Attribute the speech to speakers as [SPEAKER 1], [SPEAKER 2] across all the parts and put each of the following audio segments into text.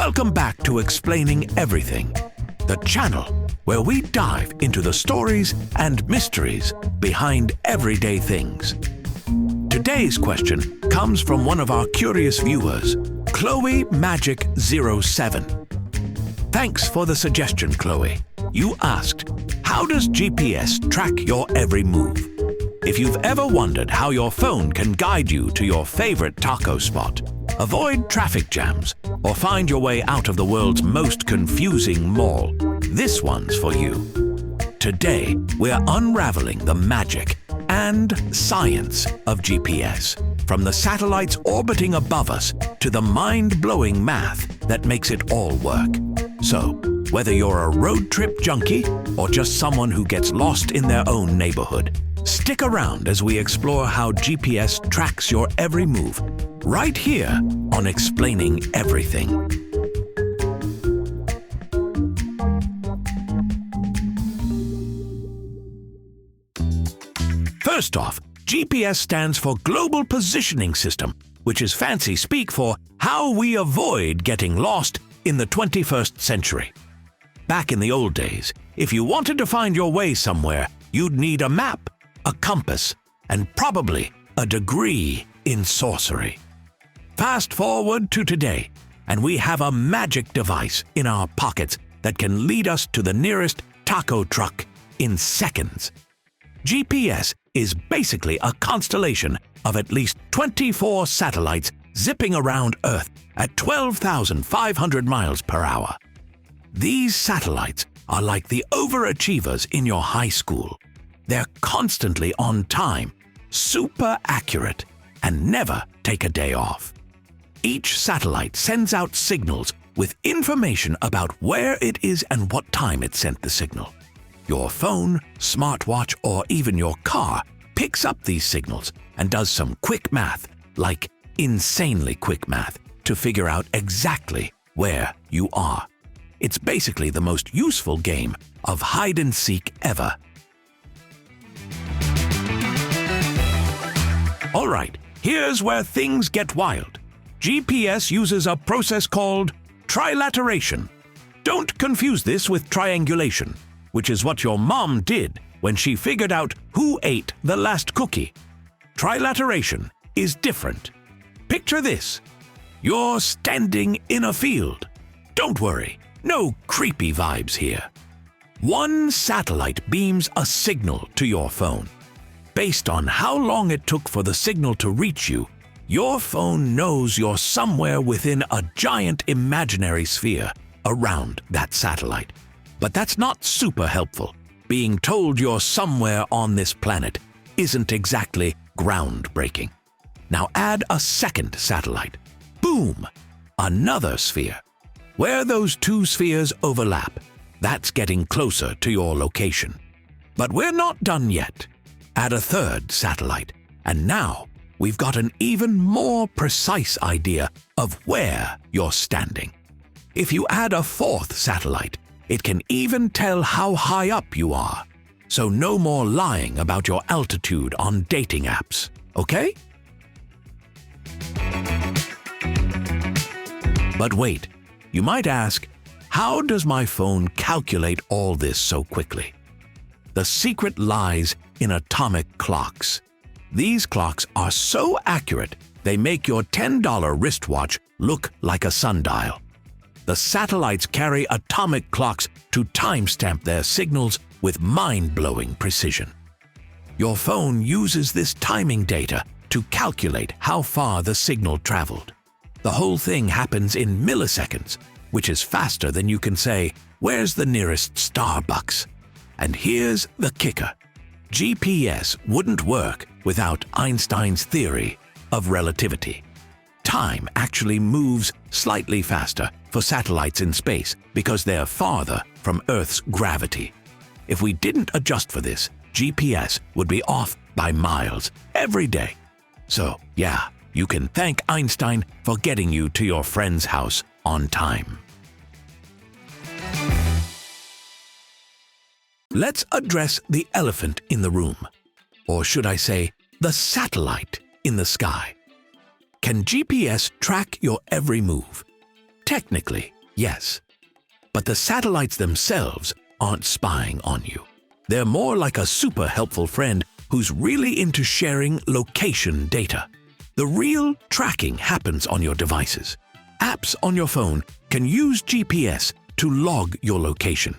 [SPEAKER 1] Welcome back to Explaining Everything, the channel where we dive into the stories and mysteries behind everyday things. Today's question comes from one of our curious viewers, Chloe Magic 07. Thanks for the suggestion, Chloe. You asked, how does GPS track your every move? If you've ever wondered how your phone can guide you to your favorite taco spot, avoid traffic jams, or find your way out of the world's most confusing mall, this one's for you. Today, we're unraveling the magic and science of GPS, from the satellites orbiting above us to the mind-blowing math that makes it all work. So, whether you're a road trip junkie or just someone who gets lost in their own neighborhood, stick around as we explore how GPS tracks your every move, right here on Explaining Everything. First off, GPS stands for Global Positioning System, which is fancy speak for how we avoid getting lost in the 21st century. Back in the old days, if you wanted to find your way somewhere, you'd need a map, a compass, and probably a degree in sorcery. Fast forward to today, and we have a magic device in our pockets that can lead us to the nearest taco truck in seconds. GPS is basically a constellation of at least 24 satellites zipping around Earth at 12,500 miles per hour. These satellites are like the overachievers in your high school. They're constantly on time, super accurate, and never take a day off. Each satellite sends out signals with information about where it is and what time it sent the signal. Your phone, smartwatch, or even your car picks up these signals and does some quick math, like insanely quick math, to figure out exactly where you are. It's basically the most useful game of hide-and-seek ever. All right, here's where things get wild. GPS uses a process called trilateration. Don't confuse this with triangulation, which is what your mom did when she figured out who ate the last cookie. Trilateration is different. Picture this. You're standing in a field. Don't worry, no creepy vibes here. One satellite beams a signal to your phone. Based on how long it took for the signal to reach you, your phone knows you're somewhere within a giant imaginary sphere around that satellite. But that's not super helpful. Being told you're somewhere on this planet isn't exactly groundbreaking. Now add a second satellite. Boom! Another sphere. Where those two spheres overlap, that's getting closer to your location. But we're not done yet. Add a third satellite, and now we've got an even more precise idea of where you're standing. If you add a fourth satellite, it can even tell how high up you are. So no more lying about your altitude on dating apps, okay? But wait, you might ask, how does my phone calculate all this so quickly? The secret lies in atomic clocks. These clocks are so accurate, they make your $10 wristwatch look like a sundial. The satellites carry atomic clocks to timestamp their signals with mind-blowing precision. Your phone uses this timing data to calculate how far the signal traveled. The whole thing happens in milliseconds, which is faster than you can say, "Where's the nearest Starbucks?" And here's the kicker. GPS wouldn't work without Einstein's theory of relativity. Time actually moves slightly faster for satellites in space because they're farther from Earth's gravity. If we didn't adjust for this, GPS would be off by miles every day. So, yeah, you can thank Einstein for getting you to your friend's house on time. Let's address the elephant in the room, or should I say, the satellite in the sky. Can GPS track your every move? Technically, Yes, but the satellites themselves aren't spying on you. They're more like a super helpful friend who's really into sharing location data. The real tracking happens on your devices. Apps on your phone can use GPS to log your location.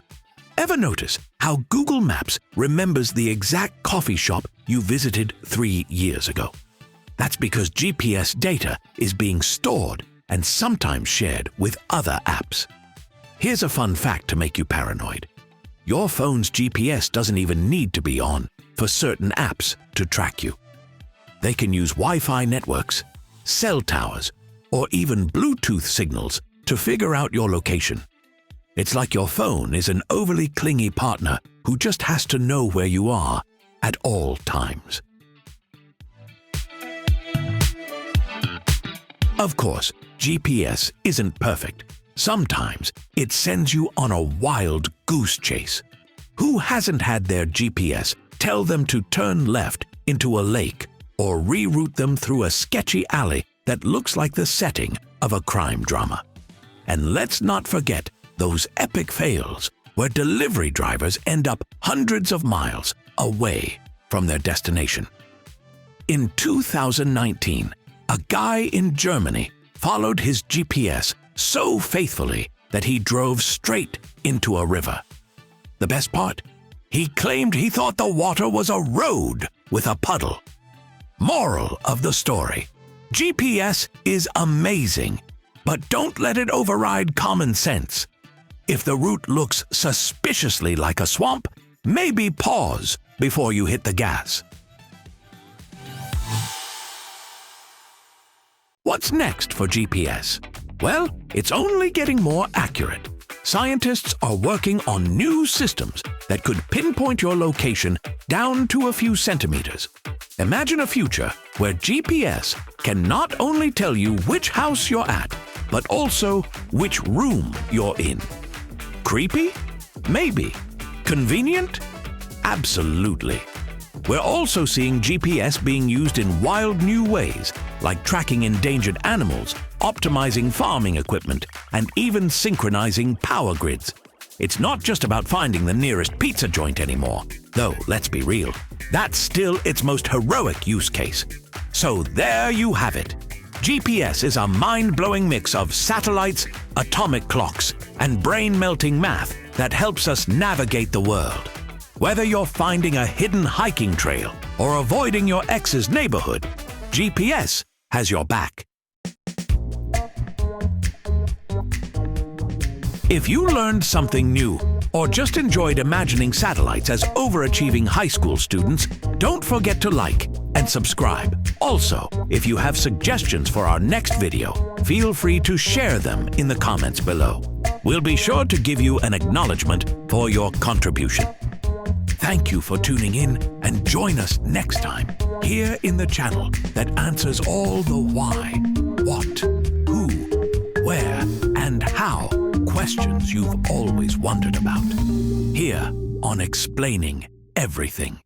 [SPEAKER 1] Ever notice how Google Maps remembers the exact coffee shop you visited 3 years ago? That's because GPS data is being stored and sometimes shared with other apps. Here's a fun fact to make you paranoid. Your phone's GPS doesn't even need to be on for certain apps to track you. They can use Wi-Fi networks, cell towers, or even Bluetooth signals to figure out your location. It's like your phone is an overly clingy partner who just has to know where you are at all times. Of course, GPS isn't perfect. Sometimes it sends you on a wild goose chase. Who hasn't had their GPS tell them to turn left into a lake or reroute them through a sketchy alley that looks like the setting of a crime drama? And let's not forget those epic fails where delivery drivers end up hundreds of miles away from their destination. In 2019, a guy in Germany followed his GPS so faithfully that he drove straight into a river. The best part? He claimed he thought the water was a road with a puddle. Moral of the story: GPS is amazing, but don't let it override common sense. If the route looks suspiciously like a swamp, maybe pause before you hit the gas. What's next for GPS? Well, it's only getting more accurate. Scientists are working on new systems that could pinpoint your location down to a few centimeters. Imagine a future where GPS can not only tell you which house you're at, but also which room you're in. Creepy? Maybe. Convenient? Absolutely. We're also seeing GPS being used in wild new ways, like tracking endangered animals, optimizing farming equipment, and even synchronizing power grids. It's not just about finding the nearest pizza joint anymore, though let's be real, that's still its most heroic use case. So there you have it. GPS is a mind-blowing mix of satellites, atomic clocks, and brain-melting math that helps us navigate the world. Whether you're finding a hidden hiking trail or avoiding your ex's neighborhood, GPS has your back. If you learned something new or just enjoyed imagining satellites as overachieving high school students, don't forget to like and subscribe. Also, if you have suggestions for our next video, feel free to share them in the comments below. We'll be sure to give you an acknowledgement for your contribution. Thank you for tuning in, and join us next time here in the channel that answers all the why, what, who, where, and how questions you've always wondered about. Here on Explaining Everything.